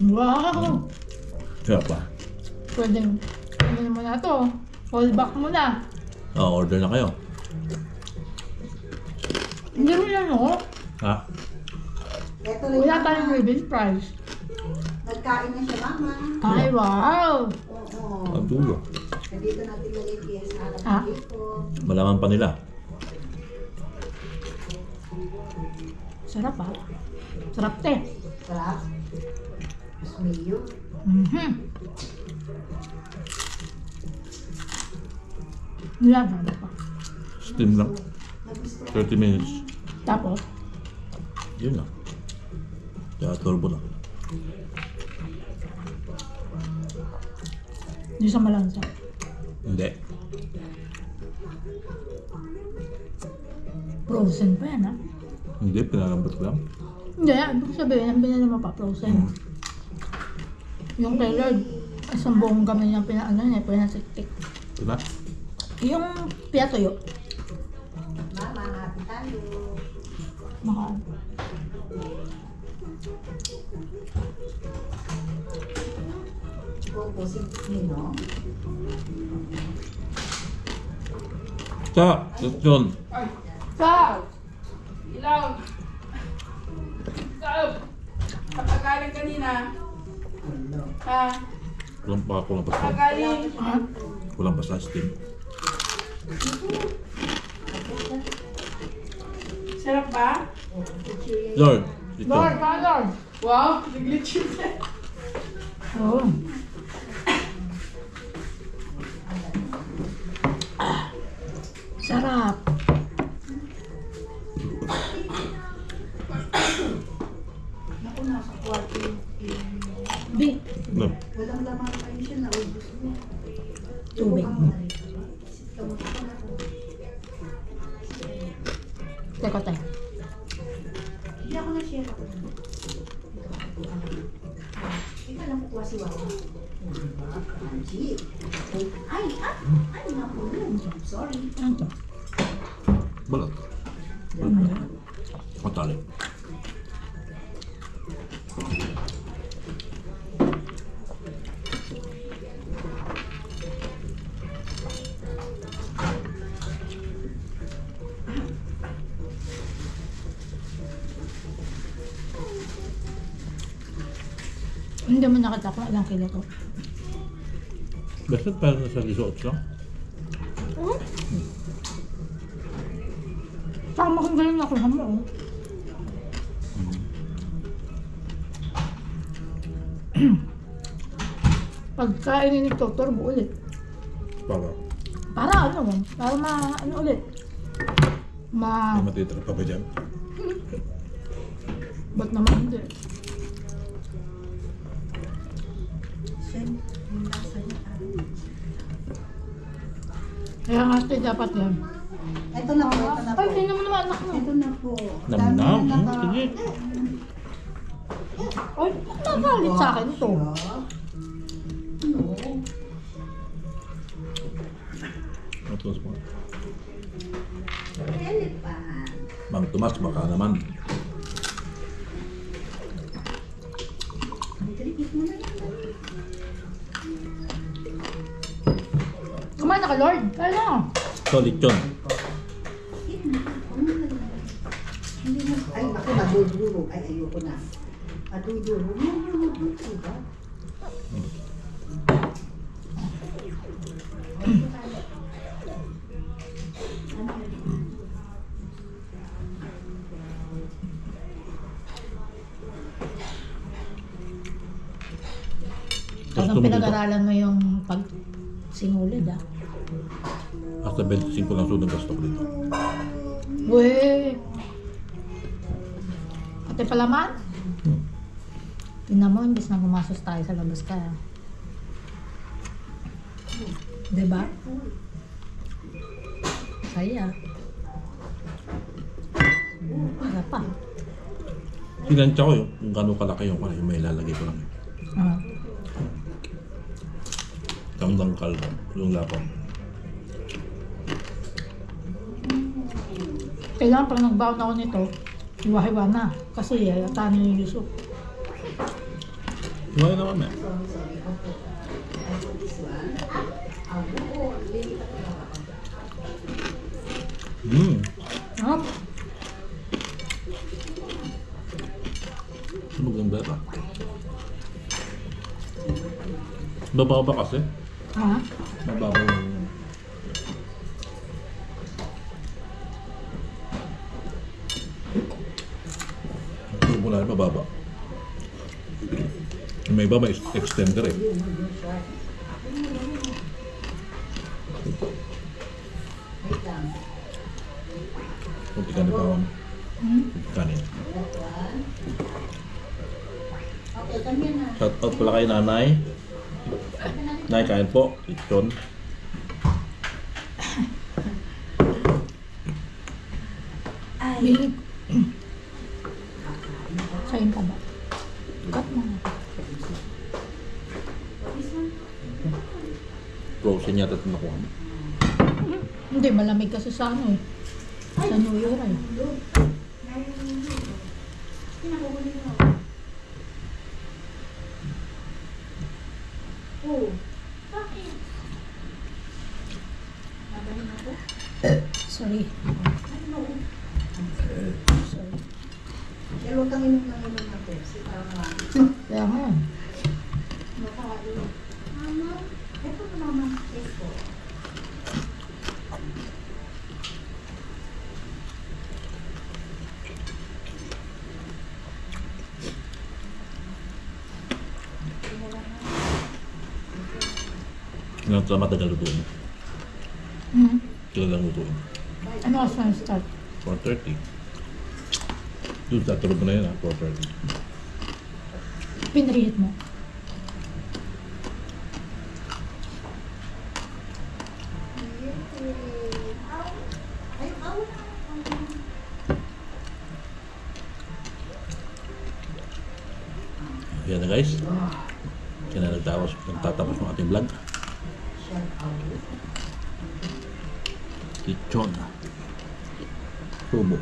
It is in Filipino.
Wow! Sarap pa. Pwedeng, ano mo na to? Fallback mo na. Order na kayo. Hindi mo yan, no? Ha? Ito rin Wala mama. tayong revenge price. Nagkain na siya, mama. Ay, wow! Oo. Ang dulo. Dito natin lagay kaya sa harap Ah? dito. Malaman pa nila. Sarap ah. Sarap te. Sarap. Mas mayo. Nilagyan pa. Steam lang. 30 minutes. Tapos, Yun lang. Kaya turbo lang. hindi sa malansa. Hindi. Frozen pa yan ah. Hindi, pinalambot ko lang. Hindi, ibig sabihin, ang binili mo pa frozen. Yung kay Lord, isang buong kami niyang pinaano niya, pinasiktik. Diba? Yung pinatuyo, Mama, happy tayo. mahal. Opo, si Nino. Sa, yun. Sa! Ilaw! Sa! Kapagaling kanina. Ha? Kulang pa sa. Kapagaling. Kulang pa sa steam. Sarap ba? Lord, ito. Lord, Lord! Wow! Nag-glitch yun. Oo. Sarap. Naku, nasa kwarto yung Di, No. walang laman kayo siya na ubus mo. tubig. Kamusta ka na po? Teka tayo. Hindi ako na-share ako. Ika lang kukuha si Wawa. Angie. Ay, naku. Sorry. Ano to? Balat. Matali. Hindi mo nakita kung ilang kilo to. Basta parang nasa resort lang. Tama kung ganun na kuha mo. Oh. Pagkainin ni Doktor, buo ulit. Para Para ano? Para ano ulit? may matitira pa ba dyan? Ba't naman hindi? Sen, yung lasa niya. Kaya nga ito dapat yan. Ito na po, ito na po. Ay, tingnan mo naman anak mo. Ito na po. Nam-nam. Dami na naka- Sige. Ay, nagalit sa akin ito. No. Tapos mo. Elephant. Mang Tomas, baka naman. Tripit mo na yan. Kumain na ka, Lord. Kaya na. Solid yun. Hindi mo. Ay, ako nadudurog. Ay, ayoko na. Nadudurog. Diba? Gusto Hanggang mo dito? pinag-aralan mo yung pag-singulid ah. Hasta 25 lang sunod gasto ko dito. Weh! Ate palaman? Tingnan mo, imbis na gumasos tayo sa labas ka. Diba? Kaya. Para pa. Sinansya ko yun, kung gano'ng kalaki yung kanya, yung may lalagay ko lang. Ah. Ang dangkal, yung lapang. Kailangan pag nagbaon ako nito, hiwa-hiwa na. Kasi yata na yung Yusuf. Wala naman eh. Sorry. Opo. I put this one. Oo. Lilipat ko lang ako. Sarap. Sunog ang beta. Babaw ba kasi? Ha? Babaw yung... Tubo na rin mababa. May iba may extender eh. Wait lang. Kung ikanit ako. Kanin. That one. Okay, kami na. Shout out pala kay nanay. Nay, kain po. Lechon. Bilig. Kain ka ba? Cut mo na. Frozen yata ito nakuha mo. Hindi, malamig kasi sa ano eh. Sa New Year eh. Oh. Sorry. Sorry. Pero huwag kang inom ng Pepsi para marami. Kaya nga yan. Makain. Mama, ito na mama. Ito. Ilang sa matagal lutuin. Kailan lang lutuin. Ano kasi na start? 4:30. Doon sa tulog mo na yun ha, 4:30. Pinreheat mo. Yan na guys. Kaya na nagtatapos ng ating vlog. Lechon. Tubo.